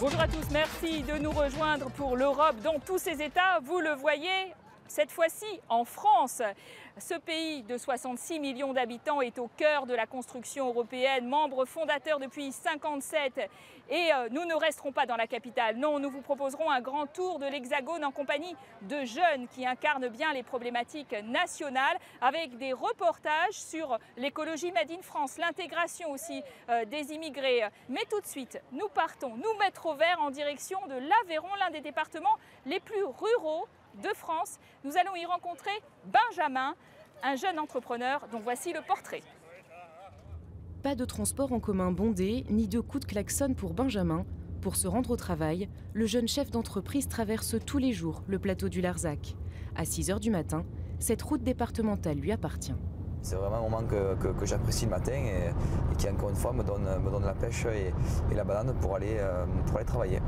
Bonjour à tous, merci de nous rejoindre pour l'Europe dans tous ses états. Vous le voyez, cette fois-ci en France. Ce pays de 66 millions d'habitants est au cœur de la construction européenne, membre fondateur depuis 1957. Et nous ne resterons pas dans la capitale. Non, nous vous proposerons un grand tour de l'Hexagone en compagnie de jeunes qui incarnent bien les problématiques nationales, avec des reportages sur l'écologie made in France, l'intégration aussi des immigrés. Mais tout de suite, nous partons nous mettre au vert en direction de l'Aveyron, l'un des départements les plus ruraux de France. Nous allons y rencontrer Benjamin, un jeune entrepreneur dont voici le portrait. Pas de transport en commun bondé, ni de coups de klaxon pour Benjamin. Pour se rendre au travail, le jeune chef d'entreprise traverse tous les jours le plateau du Larzac. À 6 h du matin, cette route départementale lui appartient. C'est vraiment un moment que j'apprécie le matin et qui, encore une fois, me donne la pêche et la banane pour aller travailler.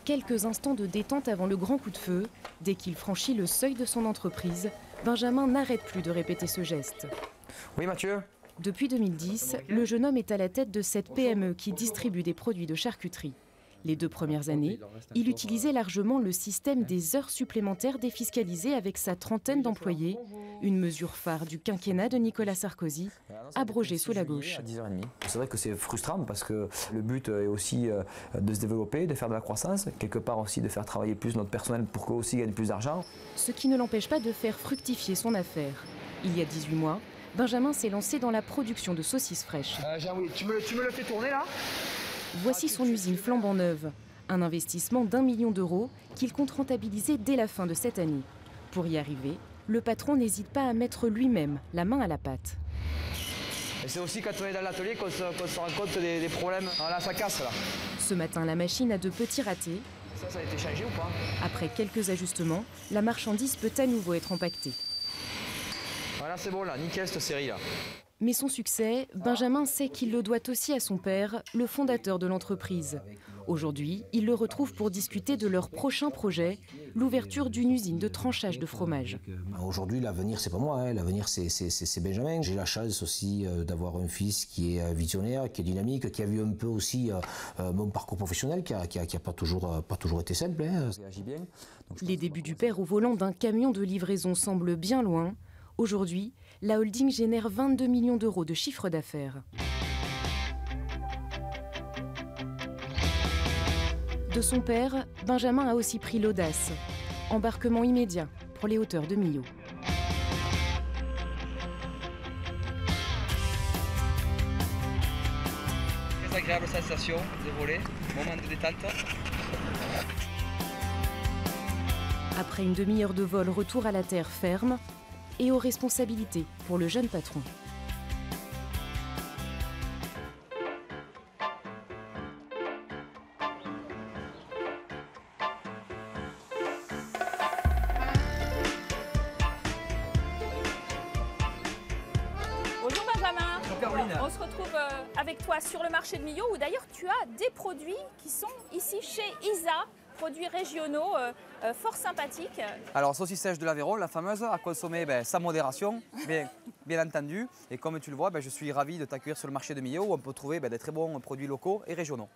Quelques instants de détente avant le grand coup de feu. Dès qu'il franchit le seuil de son entreprise, Benjamin n'arrête plus de répéter ce geste. Oui, Mathieu. Depuis 2010, le jeune homme est à la tête de cette PME qui distribue des produits de charcuterie. Les 2 premières années, il utilisait largement le système des heures supplémentaires défiscalisées avec sa trentaine d'employés, une mesure phare du quinquennat de Nicolas Sarkozy, abrogée sous la gauche. À 10h30. C'est vrai que c'est frustrant parce que le but est aussi de se développer, de faire de la croissance, quelque part aussi de faire travailler plus notre personnel pour qu'eux aussi gagnent plus d'argent. Ce qui ne l'empêche pas de faire fructifier son affaire. Il y a 18 mois, Benjamin s'est lancé dans la production de saucisses fraîches. Tu me le fais tourner là ? Voici son usine flambant neuve, un investissement d'1 million d'euros qu'il compte rentabiliser dès la fin de cette année. Pour y arriver, le patron n'hésite pas à mettre lui-même la main à la pâte. Et c'est aussi quand on est dans l'atelier qu'on se rend compte des problèmes. Là, ça casse là. Ce matin, la machine a de petits ratés. Ça a été changé ou pas? Après quelques ajustements, la marchandise peut à nouveau être empaquetée. Voilà, c'est bon là, nickel cette série là. Mais son succès, Benjamin sait qu'il le doit aussi à son père, le fondateur de l'entreprise. Aujourd'hui, il le retrouve pour discuter de leur prochain projet, l'ouverture d'une usine de tranchage de fromage. Aujourd'hui, l'avenir, c'est pas moi, l'avenir, c'est Benjamin. J'ai la chance aussi d'avoir un fils qui est visionnaire, qui est dynamique, qui a vu un peu aussi mon parcours professionnel, qui a pas toujours été simple. Les débuts du père au volant d'un camion de livraison semblent bien loin. Aujourd'hui, la holding génère 22 millions d'euros de chiffre d'affaires. De son père, Benjamin a aussi pris l'audace. Embarquement immédiat pour les hauteurs de Millau. Très agréable sensation de voler, moment de détente. Après une demi-heure de vol, retour à la terre ferme et aux responsabilités pour le jeune patron. Bonjour Benjamin, on se retrouve avec toi sur le marché de Millau où d'ailleurs tu as des produits qui sont ici chez Isa, produits régionaux fort sympathiques. Alors saucisse sèche de l'Aveyron, la fameuse, à consommer sans modération, bien entendu. Et comme tu le vois, je suis ravi de t'accueillir sur le marché de Millau où on peut trouver des très bons produits locaux et régionaux.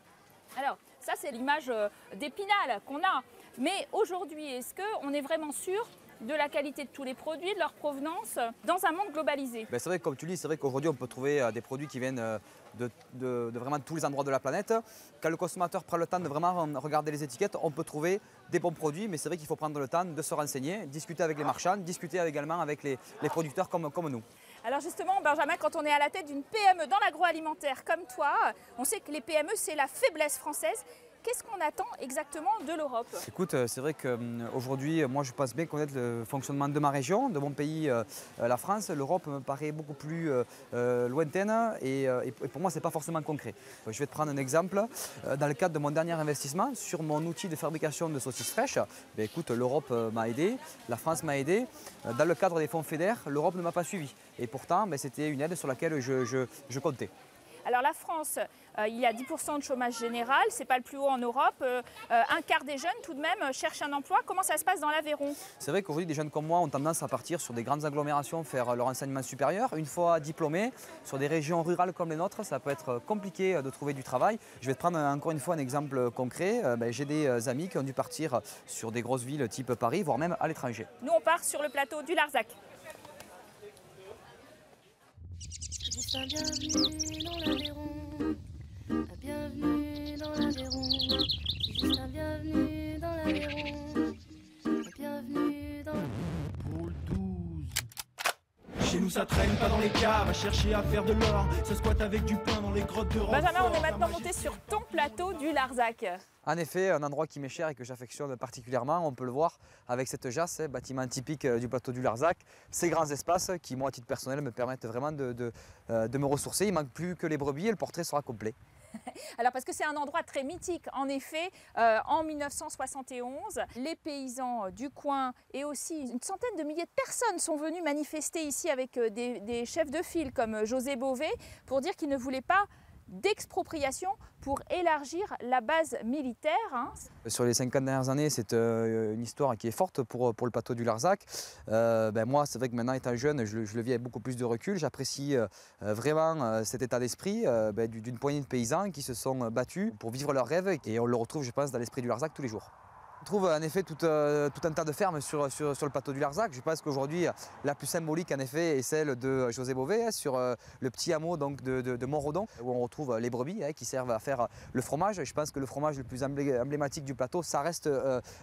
Alors ça c'est l'image d'Épinal qu'on a, mais aujourd'hui est-ce qu'on est vraiment sûr de la qualité de tous les produits, de leur provenance, dans un monde globalisé? C'est vrai que comme tu dis, c'est vrai qu'aujourd'hui on peut trouver des produits qui viennent de vraiment tous les endroits de la planète. Quand le consommateur prend le temps de vraiment regarder les étiquettes, on peut trouver des bons produits, mais c'est vrai qu'il faut prendre le temps de se renseigner, discuter avec les marchands, discuter également avec les producteurs comme nous. Alors justement, Benjamin, quand on est à la tête d'une PME dans l'agroalimentaire comme toi, on sait que les PME, c'est la faiblesse française. Qu'est-ce qu'on attend exactement de l'Europe? Écoute, c'est vrai qu'aujourd'hui, moi je pense bien connaître le fonctionnement de ma région, de mon pays, la France. L'Europe me paraît beaucoup plus lointaine et pour moi, ce n'est pas forcément concret. Je vais te prendre un exemple. Dans le cadre de mon dernier investissement sur mon outil de fabrication de saucisses fraîches, écoute, l'Europe m'a aidé, la France m'a aidé. Dans le cadre des fonds FEDER, l'Europe ne m'a pas suivi. Et pourtant, c'était une aide sur laquelle je comptais. Alors la France il y a 10% de chômage général, ce n'est pas le plus haut en Europe. Un quart des jeunes tout de même cherchent un emploi. Comment ça se passe dans l'Aveyron? C'est vrai qu'aujourd'hui, des jeunes comme moi ont tendance à partir sur des grandes agglomérations faire leur enseignement supérieur. Une fois diplômés, sur des régions rurales comme les nôtres, ça peut être compliqué de trouver du travail. Je vais te prendre encore une fois un exemple concret. J'ai des amis qui ont dû partir sur des grosses villes type Paris, voire même à l'étranger. Nous, on part sur le plateau du Larzac. Bienvenue dans l'Aveyron, bienvenue dans l'Aveyron, c'est juste un bienvenue dans l'Aveyron, bienvenue dans Pôle 12. Chez nous ça traîne pas dans les caves, à chercher à faire de l'or, ça squatte avec du pain dans les grottes de Roquefort. Benjamin, on est maintenant monté sur ton plateau du Larzac. En effet, un endroit qui m'est cher et que j'affectionne particulièrement, on peut le voir avec cette jasse, bâtiment typique du plateau du Larzac. Ces grands espaces qui, moi, à titre personnel, me permettent vraiment de me ressourcer. Il ne manque plus que les brebis et le portrait sera complet. Alors parce que c'est un endroit très mythique. En effet, en 1971, les paysans du coin et aussi une centaine de milliers de personnes sont venus manifester ici avec des chefs de file comme José Bové pour dire qu'ils ne voulaient pas d'expropriation pour élargir la base militaire. Sur les 50 dernières années, c'est une histoire qui est forte pour le plateau du Larzac. Moi, c'est vrai que maintenant, étant jeune, je le vis avec beaucoup plus de recul. J'apprécie vraiment cet état d'esprit d'une poignée de paysans qui se sont battus pour vivre leurs rêves et on le retrouve, je pense, dans l'esprit du Larzac tous les jours. On trouve en effet tout un tas de fermes sur le plateau du Larzac. Je pense qu'aujourd'hui, la plus symbolique en effet est celle de José Bové sur le petit hameau donc, de Montredon où on retrouve les brebis qui servent à faire le fromage. Je pense que le fromage le plus emblématique du plateau, ça reste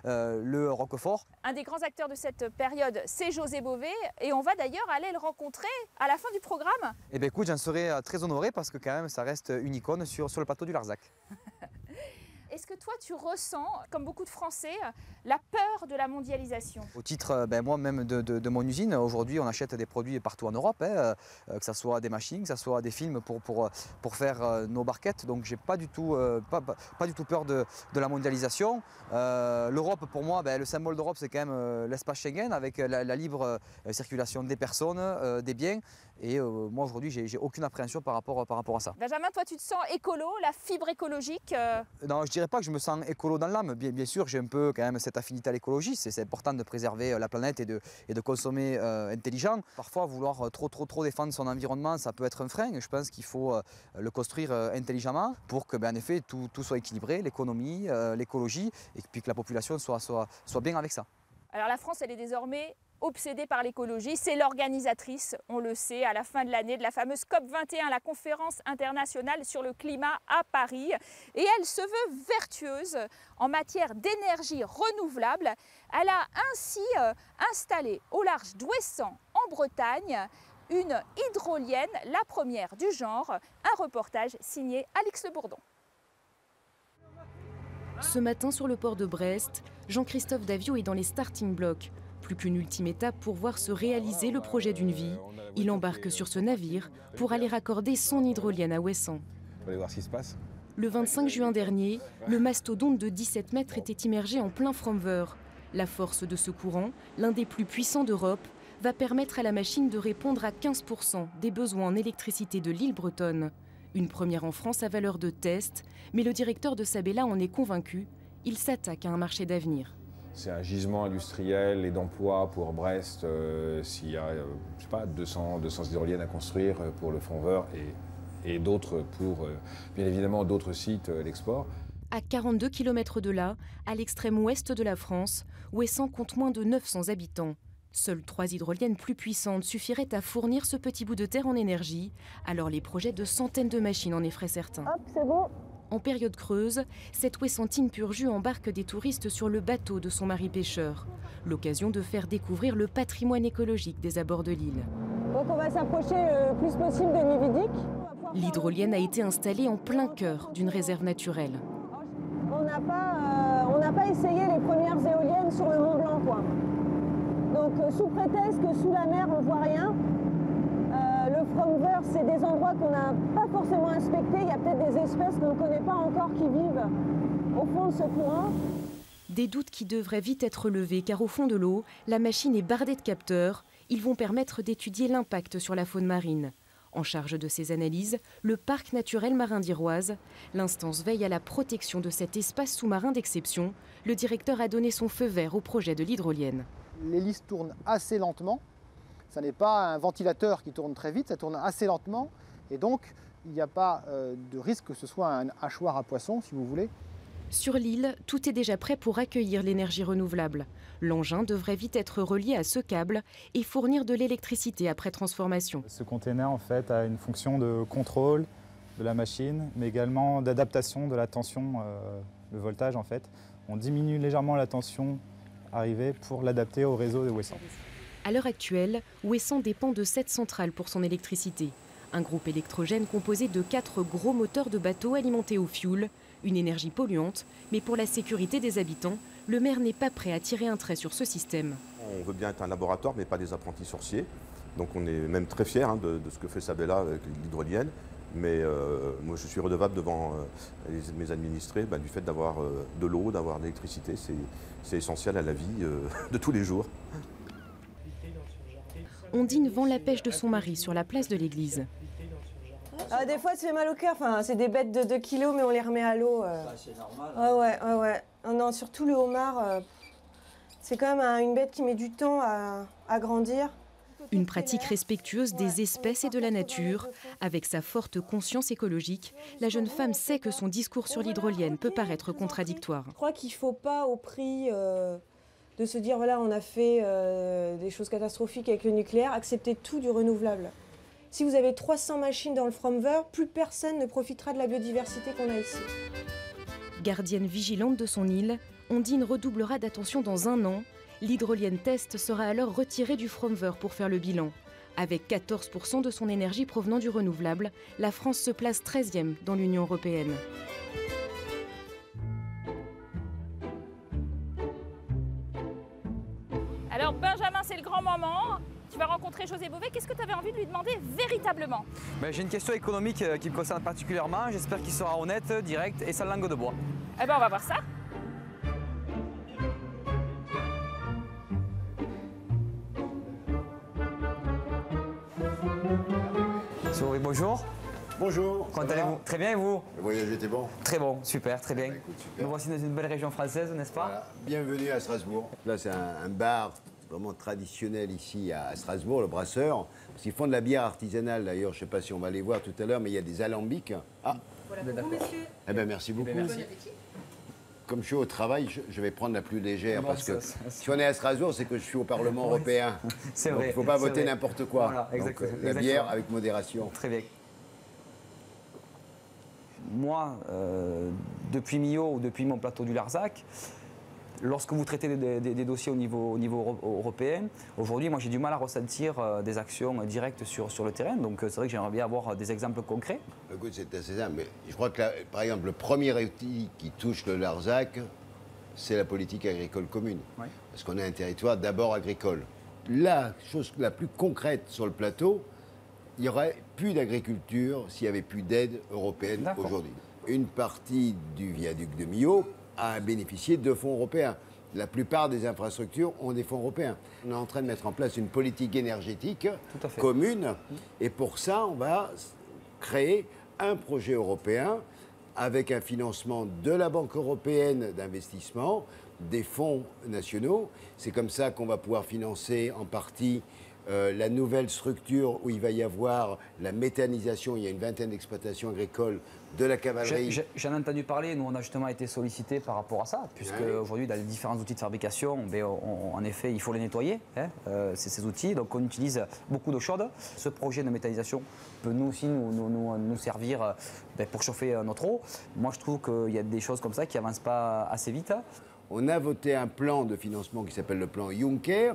le Roquefort. Un des grands acteurs de cette période, c'est José Bové et on va d'ailleurs aller le rencontrer à la fin du programme. Eh bien écoute, j'en serais très honoré parce que quand même ça reste une icône sur le plateau du Larzac. Est-ce que toi, tu ressens, comme beaucoup de Français, la peur de la mondialisation? Au titre, moi-même de mon usine, aujourd'hui, on achète des produits partout en Europe, que ce soit des machines, que ce soit des films pour faire nos barquettes. Donc, j'ai pas du tout peur de la mondialisation. L'Europe, pour moi, le symbole d'Europe, c'est quand même l'espace Schengen avec la libre circulation des personnes, des biens. Et moi, aujourd'hui, j'ai aucune appréhension par rapport à ça. Benjamin, toi, tu te sens écolo, la fibre écologique? Non, je dirais pas que je me sens écolo dans l'âme. Bien sûr, j'ai un peu quand même cette affinité à l'écologie. C'est important de préserver la planète et de consommer intelligent. Parfois, vouloir trop défendre son environnement, ça peut être un frein. Je pense qu'il faut le construire intelligemment pour que, en effet, tout soit équilibré, l'économie, l'écologie, et puis que la population soit bien avec ça. Alors la France, elle est désormais obsédée par l'écologie. C'est l'organisatrice, on le sait, à la fin de l'année de la fameuse COP21, la conférence internationale sur le climat à Paris. Et elle se veut vertueuse en matière d'énergie renouvelable. Elle a ainsi installé au large d'Ouessant, en Bretagne, une hydrolienne, la première du genre. Un reportage signé Alix Le Bourdon. Ce matin, sur le port de Brest, Jean-Christophe Davio est dans les starting blocks. Plus qu'une ultime étape pour voir se réaliser le projet d'une vie. Il embarque sur ce navire pour aller raccorder son hydrolienne à Ouessant. On va aller voir ce qui se passe. Le 25 juin dernier, le mastodonte de 17 mètres était immergé en plein Fromveur. La force de ce courant, l'un des plus puissants d'Europe, va permettre à la machine de répondre à 15% des besoins en électricité de l'île bretonne. Une première en France à valeur de test, mais le directeur de Sabella en est convaincu. Il s'attaque à un marché d'avenir. C'est un gisement industriel et d'emploi pour Brest. S'il y a, je sais pas, 200 hydroliennes à construire pour le Fromveur et d'autres pour, bien évidemment, d'autres sites l'export. À 42 km de là, à l'extrême ouest de la France, Ouessant compte moins de 900 habitants. Seules 3 hydroliennes plus puissantes suffiraient à fournir ce petit bout de terre en énergie. Alors les projets de centaines de machines en effraient certains. Hop, c'est bon. En période creuse, cette Ouessantine pur jus embarque des touristes sur le bateau de son mari pêcheur. L'occasion de faire découvrir le patrimoine écologique des abords de l'île. Donc on va s'approcher le plus possible de Nividic. L'hydrolienne a été installée en plein cœur d'une réserve naturelle. On n'a pas essayé les premières éoliennes sur le Mont Blanc, quoi. Donc sous prétexte que sous la mer on ne voit rien, le Fromveur, c'est des endroits qu'on n'a pas forcément inspectés. Il y a peut-être des espèces qu'on ne connaît pas encore qui vivent au fond de ce courant. Des doutes qui devraient vite être levés car au fond de l'eau, la machine est bardée de capteurs. Ils vont permettre d'étudier l'impact sur la faune marine. En charge de ces analyses, le parc naturel marin d'Iroise. L'instance veille à la protection de cet espace sous-marin d'exception. Le directeur a donné son feu vert au projet de l'hydrolienne. L'hélice tourne assez lentement. Ça n'est pas un ventilateur qui tourne très vite, ça tourne assez lentement. Et donc, il n'y a pas de risque que ce soit un hachoir à poisson, si vous voulez. Sur l'île, tout est déjà prêt pour accueillir l'énergie renouvelable. L'engin devrait vite être relié à ce câble et fournir de l'électricité après transformation. Ce container en fait a une fonction de contrôle de la machine, mais également d'adaptation de la tension, le voltage en fait. On diminue légèrement la tension arrivée pour l'adapter au réseau de Ouessant. À l'heure actuelle, Ouessant dépend de 7 centrales pour son électricité. Un groupe électrogène composé de 4 gros moteurs de bateaux alimentés au fioul. Une énergie polluante, mais pour la sécurité des habitants, le maire n'est pas prêt à tirer un trait sur ce système. On veut bien être un laboratoire, mais pas des apprentis sorciers. Donc on est même très fiers de ce que fait Sabella avec l'hydrolienne. Mais moi je suis redevable devant mes administrés du fait d'avoir de l'eau, d'avoir de l'électricité. C'est essentiel à la vie de tous les jours. Ondine vend la pêche de son mari sur la place de l'église. Des fois, ça fait mal au cœur. Enfin, c'est des bêtes de 2 kilos, mais on les remet à l'eau. C'est normal. Ouais. Non, surtout le homard, c'est quand même une bête qui met du temps à grandir. Une pratique respectueuse des espèces et de la nature. Avec sa forte conscience écologique, la jeune femme sait que son discours sur l'hydrolienne peut paraître contradictoire. Je crois qu'il ne faut pas, au prix de se dire, voilà, on a fait des choses catastrophiques avec le nucléaire, accepter tout du renouvelable. Si vous avez 300 machines dans le Fromver, plus personne ne profitera de la biodiversité qu'on a ici. Gardienne vigilante de son île, Ondine redoublera d'attention dans 1 an. L'hydrolienne test sera alors retirée du Fromver pour faire le bilan. Avec 14% de son énergie provenant du renouvelable, la France se place 13e dans l'Union européenne. Alors Benjamin, c'est le grand moment. Tu vas rencontrer José Bové. Qu'est-ce que tu avais envie de lui demander véritablement? J'ai une question économique qui me concerne particulièrement. J'espère qu'il sera honnête, direct et sans langue de bois. Eh ben, on va voir ça. Bonjour. Bonjour. Comment allez-vous? Très bien, et vous? Le voyage était bon? Très bon, super, très bien. Écoute, super. Nous voici dans une belle région française, n'est-ce pas? Voilà. Bienvenue à Strasbourg. Là, c'est un bar vraiment traditionnel ici à Strasbourg, le Brasseur. Parce qu'ils font de la bière artisanale d'ailleurs. Je ne sais pas si on va les voir tout à l'heure, mais il y a des alambics. Ah, voilà pour vous, messieurs. Eh bien, merci beaucoup. Merci. Bon appétit. Comme je suis au travail, je vais prendre la plus légère parce que si on est à Strasbourg, c'est que je suis au Parlement européen. C'est vrai. Il ne faut pas voter n'importe quoi. Voilà, exactement. Donc, la bière avec modération. Très bien. Moi, depuis Millau ou depuis mon plateau du Larzac, lorsque vous traitez des dossiers au niveau européen, aujourd'hui, moi j'ai du mal à ressentir des actions directes sur le terrain. Donc c'est vrai que j'aimerais bien avoir des exemples concrets. Écoute, c'est assez simple. Mais je crois que, par exemple, le premier outil qui touche le Larzac, c'est la politique agricole commune. Oui. Parce qu'on a un territoire d'abord agricole. La chose la plus concrète sur le plateau, il n'y aurait plus d'agriculture s'il n'y avait plus d'aide européenne aujourd'hui. Une partie du viaduc de Millau a bénéficié de fonds européens. La plupart des infrastructures ont des fonds européens. On est en train de mettre en place une politique énergétique commune. Et pour ça, on va créer un projet européen avec un financement de la Banque européenne d'investissement, des fonds nationaux. C'est comme ça qu'on va pouvoir financer en partie la nouvelle structure où il va y avoir la méthanisation. Il y a une vingtaine d'exploitations agricoles, de la cavalerie. J'en ai entendu parler. Nous, on a justement été sollicités par rapport à ça, puisque aujourd'hui, dans les différents outils de fabrication, en effet, il faut les nettoyer, ces outils. Donc, on utilise beaucoup d'eau chaude. Ce projet de méthanisation peut nous aussi nous servir pour chauffer notre eau. Moi, je trouve qu'il y a des choses comme ça qui n'avancent pas assez vite. On a voté un plan de financement qui s'appelle le plan Juncker,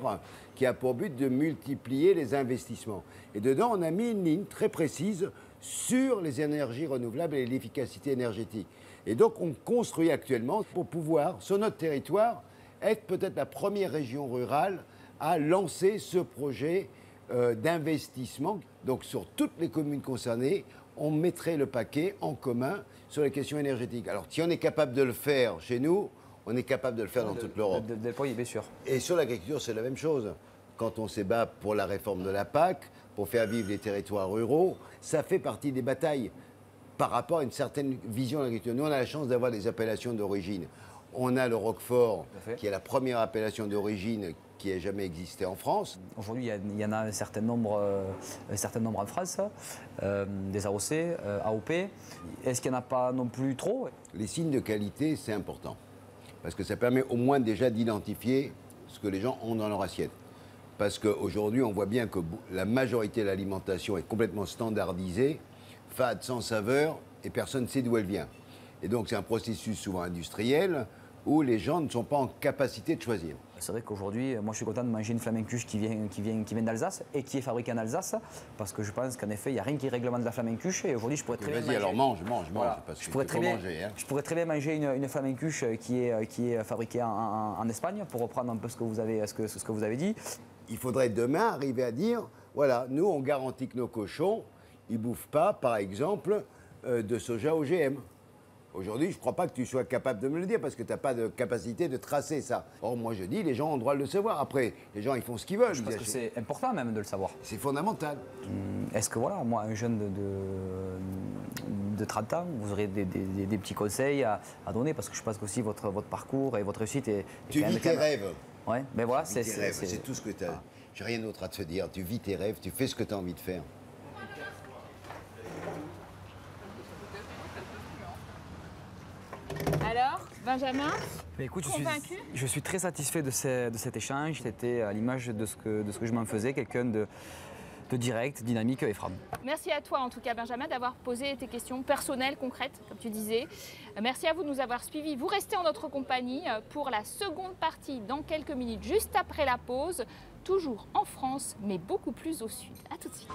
qui a pour but de multiplier les investissements. Et dedans, on a mis une ligne très précise sur les énergies renouvelables et l'efficacité énergétique. Et donc, on construit actuellement pour pouvoir, sur notre territoire, être peut-être la première région rurale à lancer ce projet d'investissement. Donc, sur toutes les communes concernées, on mettrait le paquet en commun sur les questions énergétiques. Alors, si on est capable de le faire chez nous, on est capable de le faire dans toute l'Europe. Oui, bien sûr. Et sur l'agriculture, c'est la même chose. Quand on se bat pour la réforme de la PAC, pour faire vivre les territoires ruraux, ça fait partie des batailles par rapport à une certaine vision de l'agriculture. Nous, on a la chance d'avoir des appellations d'origine. On a le Roquefort, qui est la première appellation d'origine qui ait jamais existé en France. Aujourd'hui, il y en a un certain nombre en France, des AOC, AOP. Est-ce qu'il n'y en a pas non plus trop? Les signes de qualité, c'est important, parce que ça permet au moins déjà d'identifier ce que les gens ont dans leur assiette. Parce qu'aujourd'hui, on voit bien que la majorité de l'alimentation est complètement standardisée, fade, sans saveur, et personne ne sait d'où elle vient. Et donc c'est un processus souvent industriel où les gens ne sont pas en capacité de choisir. C'est vrai qu'aujourd'hui, moi je suis content de manger une flamencuche qui vient d'Alsace et qui est fabriquée en Alsace, parce que je pense qu'en effet, il n'y a rien qui réglemente la flamencuche, et aujourd'hui je pourrais très bien manger... Vas-y, alors mange, Voilà. parce que je pourrais très bien manger une flamencuche qui est fabriquée en Espagne, pour reprendre un peu ce que vous avez dit. Il faudrait demain arriver à dire, voilà, nous on garantit que nos cochons, ils ne bouffent pas, par exemple, de soja OGM. Aujourd'hui, je ne crois pas que tu sois capable de me le dire, parce que tu n'as pas de capacité de tracer ça. Or, moi je dis, les gens ont le droit de le savoir. Après, les gens, ils font ce qu'ils veulent. Je pense que c'est important même de le savoir. C'est fondamental. Est-ce que, voilà, moi, un jeune de 30 ans, vous aurez des petits conseils à donner? Parce que je pense qu'aussi votre parcours et votre réussite est tu vis tes rêves. Ouais, mais voilà, c'est tout ce que tu as. J'ai rien d'autre à te dire. Tu vis tes rêves, tu fais ce que tu as envie de faire. Alors, Benjamin, écoute, convaincu? je suis très satisfait de cet échange. C'était à l'image de ce que je m'en faisais, quelqu'un de direct, dynamique et franc. Merci à toi en tout cas Benjamin d'avoir posé tes questions personnelles, concrètes, comme tu disais. Merci à vous de nous avoir suivis. Vous restez en notre compagnie pour la seconde partie dans quelques minutes, juste après la pause. Toujours en France, mais beaucoup plus au sud. À tout de suite.